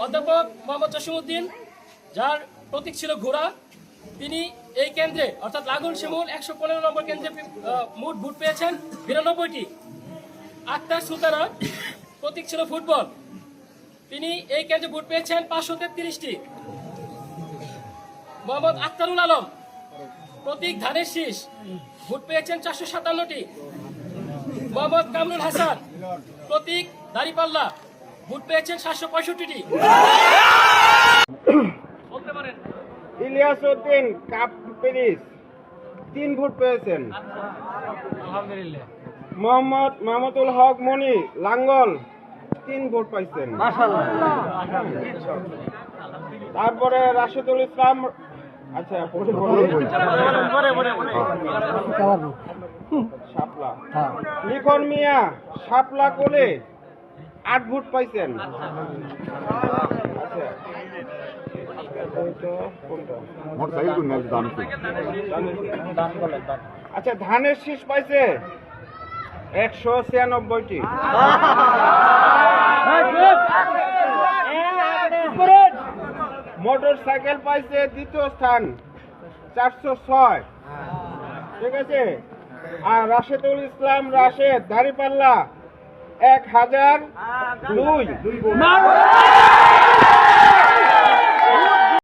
অধ্যাপক মোহাম্মদ জসিমউদ্দিন, যার প্রতীক ছিল ঘোড়া, তিনি এই কেন্দ্রে অর্থাৎ লাঙ্গল শিমুল 115 নম্বর কেন্দ্রে মোট ভোট পেয়েছেন 92টি। আক্তার সুলতানা, প্রতীক ছিল ফুটবল, তিনি এই কেন্দ্রে ভোট পেয়েছেন 533টি। মোহাম্মদ আখতারুল আলম, প্রতীক ধানের শীষ, ভোট পেয়েছেন 457টি। মোহাম্মদ কামরুল হাসান, প্রতীক দাঁড়িপাল্লা, ভোট পেয়েছেন 765টি। ইলিয়াস উদ্দিন কাপ পেরিস 3 ভোট পেয়েছেন। আলহামদুলিল্লাহ। মোহাম্মদ মাহমুদুল হক মনি লাঙ্গল 3 ভোট পাইছেন। তারপরে রাশেদুল ইসলাম, আচ্ছা শাপলা, লিখন মিয়া শাপলা কোলে 8 ভোট পাইছেন। আচ্ছা ধানের শীষ পাইছে 196টি। মোটর সাইকেল পাইছে দ্বিতীয় স্থান 406, ঠিক আছে। আর রাশেদুল ইসলাম রাশেদ দাঁড়িপাল্লা 1002।